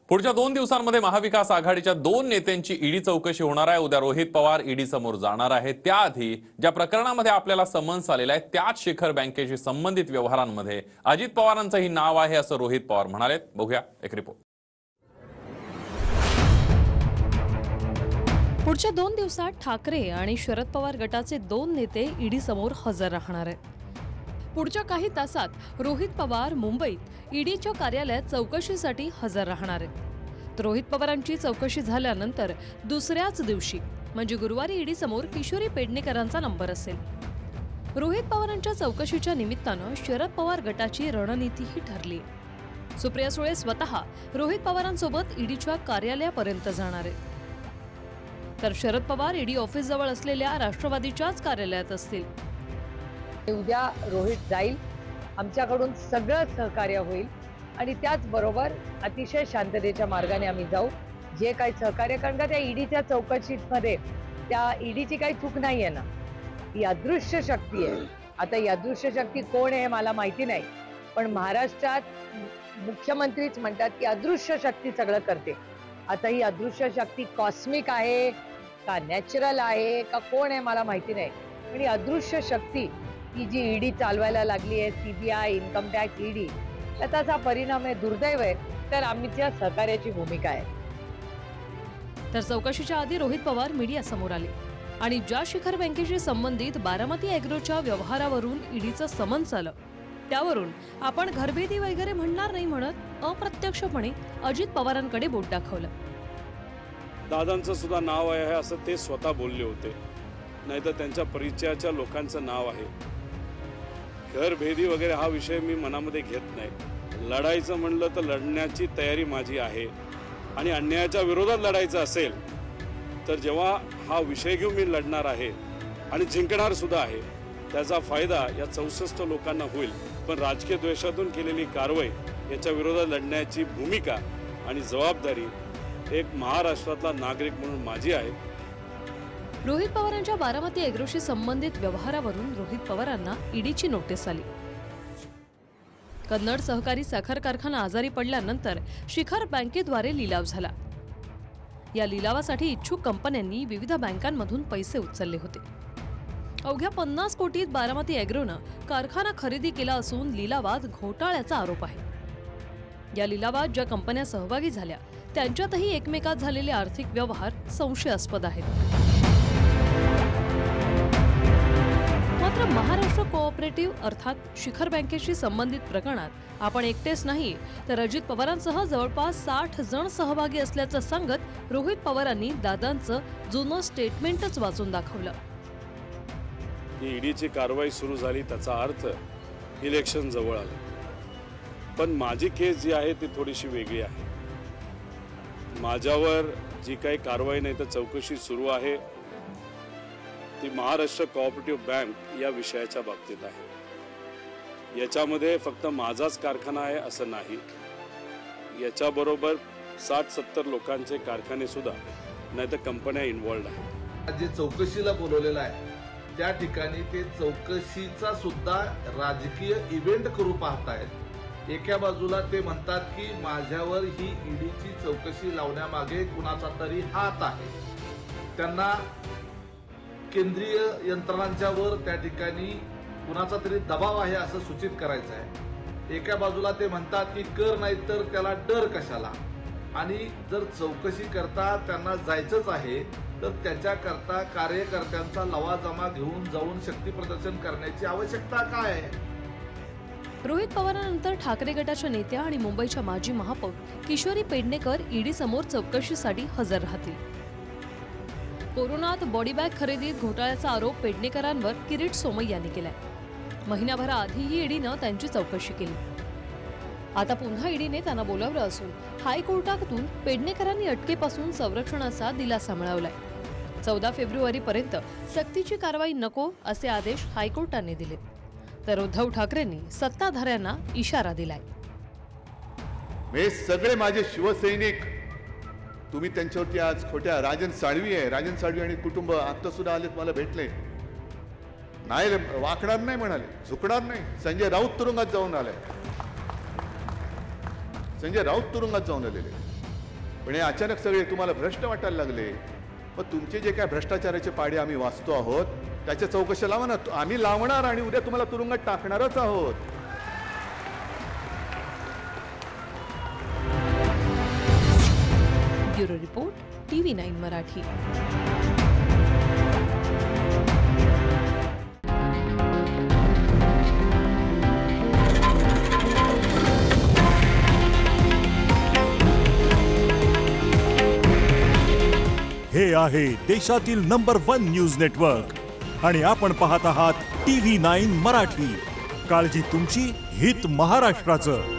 पुढच्या 2 दिवसांमध्ये महाविकास आघाडीच्या 2 नेत्यांची ईडी चौकशी होणार आहे। उद्या रोहित पवार ईडी समोर जाणार आहे। त्याआधी ज्या प्रकरणामध्ये आपल्याला समन्स आलेला आहे त्याच शिखर बँकेशी संबंधित व्यवहारांमध्ये अजित पवारांचंही नाव आहे असं रोहित पवार म्हणाले। बघूया एक रिपोर्ट। पुढच्या 2 दिवसात ठाकरे आणि शरद पवार गटाचे 2 नेते ईडी समोर हजर राहणार आहेत। पुढच्या काही तासात रोहित पवार मुंबईत ईडीच्या कार्यालयात चौकशीसाठी हजर राहणार आहेत। रोहित पवारांची चौकशी झाल्यानंतर दुसऱ्याच दिवशी म्हणजे गुरुवारी ईडी समोर किशोरी पेडणेकरांचा नंबर असेल। रोहित पवारांच्या चौकशीच्या निमित्तानं शरद पवार गटाची रणनीतीही ठरली। सुप्रिया सुळे स्वतः रोहित पवारांसोबत ईडीच्या कार्यालयापर्यंत जाणार आहेत, तर शरद पवार ईडी ऑफिस जवळ असलेल्या राष्ट्रवादीच्याच कार्यालयात असतील। उद्या रोहित जाईल, आमच्याकडून सगळं सहकार्य होईल आणि त्याचबरोबर अतिशय शांततेच्या मार्गाने आम्ही जाऊ। जे काही सहकार्य, कारण का त्या ईडीच्या चौकशीमध्ये त्या ईडीची काही चूक नाही आहे ना, ही अदृश्य शक्ती आहे। आता ही अदृश्य शक्ती कोण आहे मला माहिती नाही, पण महाराष्ट्रात मुख्यमंत्रीच म्हणतात की अदृश्य शक्ती सगळं करते। आता ही अदृश्य शक्ती कॉस्मिक आहे का नॅचरल आहे का कोण आहे मला माहिती नाही, पण ही अदृश्य शक्ती ही जी ईडी चालवायला लागली आहे, सीबीआय, इन्कम टॅक्स, ईडी, त्याचा परिणाम आहे, दुर्दैव आहे, तर आमच्या सहकार्याची भूमिका आहे। तर चौकशीच्या आधी रोहित पवार मीडिया समोर आले आणि ज्या शिखर बँकेशी संबंधित बारामती ॲग्रोच्या व्यवहारावरून ईडीचं समन्स आलं त्यावरून आपण घरभेदी वगैरे म्हणणार नाही म्हणत अप्रत्यक्षपणे अजित पवारांकडे बोट दाखवलं। दादांचं सुद्धा नाव आहे असं ते स्वतः बोलले होते, नाहीतर त्यांच्या परिचयाच्या लोकांचं नाव आहे। घरभेदी वगैरे हा विषय मी मनामध्ये घेत नाही। लढायचं म्हणलं तर लढण्याची तयारी माझी आहे आणि अन्यायाच्या विरोधात लढायचं असेल तर जेव्हा हा विषय घेऊन मी लढणार आहे आणि जिंकणार सुद्धा आहे, त्याचा फायदा या 64 लोकांना होईल। पण राजकीय द्वेषातून केलेली कारवाई याच्या विरोधात लढण्याची भूमिका आणि जबाबदारी एक महाराष्ट्रातला नागरिक म्हणून माझी आहे। रोहित पवारांच्या बारामती ॲग्रोशी संबंधित व्यवहारावरून रोहित पवारांना ईडीची नोटीस आली। कन्नड सहकारी साखर कारखाना आजारी पडल्यानंतर शिखर बँकेद्वारे लिलाव झाला। या लिलावासाठी इच्छुक कंपन्यांनी विविध बँकांमधून पैसे उचलले होते। अवघ्या 50 कोटीत बारामती ॲग्रोनं कारखाना खरेदी केला असून लिलावात घोटाळ्याचा आरोप आहे। या लिलावात ज्या कंपन्या सहभागी झाल्या त्यांच्यातही एकमेकात झालेले आर्थिक व्यवहार संशयास्पद आहेत। मात्र महाराष्ट्र कोऑपरेटिव्ह अर्थात शिखर बँकेशी संबंधित प्रकरणात आपण एकटेच नाही तर अजित पवारांसह जवळपास 60 जण सहभागी असल्याचं सांगत रोहित पवारांनी दादांचं जुनं स्टेटमेंटच वाचून दाखवलं। ईडीची कारवाई सुरू झाली त्याचा अर्थ इलेक्शन जवळ आलं, पण माझी केस जी आहे ती थोडीशी वेगळी आहे। माझ्यावर जी काही कारवाई नाही तर चौकशी सुरू आहे ती महाराष्ट्र कोऑपरेटिव्ह बँक या विषयाच्या बाबतीत आहे। याच्यामध्ये फक्त माझाच कारखाना आहे असं नाही, याच्याबरोबर 60-70 लोकांचे कारखाने सुद्धा नाही तर कंपन्या इन्व्हॉल्ड आहेत। जे चौकशीला बोलवलेलं आहे त्या ठिकाणी ते चौकशीचा सुद्धा राजकीय इव्हेंट करू पाहतायत। एका बाजूला ते म्हणतात की माझ्यावर ही ईडीची चौकशी लावण्यामागे कुणाचा तरी हात आहे, त्यांना केंद्रीय यंत्रणांच्यावर त्या ठिकाणी कुणाचा तरी दबाव आहे असं सूचित करायचं आहे। एका बाजूला ते म्हणतात की कर नाही तर त्याला डर कशाला, आणि जर चौकशी करता त्यांना जायचंच आहे तर त्याच्याकरता कार्यकर्त्यांचा लवाजमा घेऊन जाऊन शक्ती प्रदर्शन करण्याची आवश्यकता काय आहे। रोहित पवारांनंतर ठाकरे गटाच्या नेत्या आणि मुंबईच्या माजी महापौर किशोरी पेडणेकर ईडी समोर चौकशीसाठी हजर राहतील। कोरोनात बॉडी बॅग खरेदीत घोटाळ्याचा आरोप पेडणेकरांवर किरीट सोमय्या यांनी केलाय। महिन्याभराआधीही ईडीनं त्यांची चौकशी केली। आता पुन्हा ईडीने त्यांना बोलावलं असून हायकोर्टातून पेडणेकरांनी अटकेपासून संरक्षणाचा दिलासा मिळवलाय। 14 फेब्रुवारीपर्यंत सक्तीची कारवाई नको असे आदेश हायकोर्टाने दिले, तर उद्धव ठाकरेंनी सत्ताधाऱ्यांना इशारा दिलाय। हे सगळे माझे शिवसैनिक, तुम्ही त्यांच्यावरती आज खोट्या राजन साळवी आणि कुटुंब आता सुद्धा आलेत, मला भेटले, नाही वाकणार नाही म्हणाले, झुकणार नाही। संजय राऊत तुरुंगात जाऊन आलाय, संजय राऊत तुरुंगात जाऊन आलेले, पण हे अचानक सगळे तुम्हाला भ्रष्ट वाटायला लागले. मग तुमचे जे काय भ्रष्टाचाराचे पाडे आम्ही वाचतो आहोत त्याच्या चौकशी लावा ना. आम्ही लावणार आणि उद्या तुम्हाला तुरुंगात टाकणारच आहोत. Bureau report, TV9 Marathi. हे आहे देशातील नंबर 1 न्यूज नेटवर्क आणि आपण पाहत आहात TV9 मराठी. काळजी तुमची, हित महाराष्ट्राचं.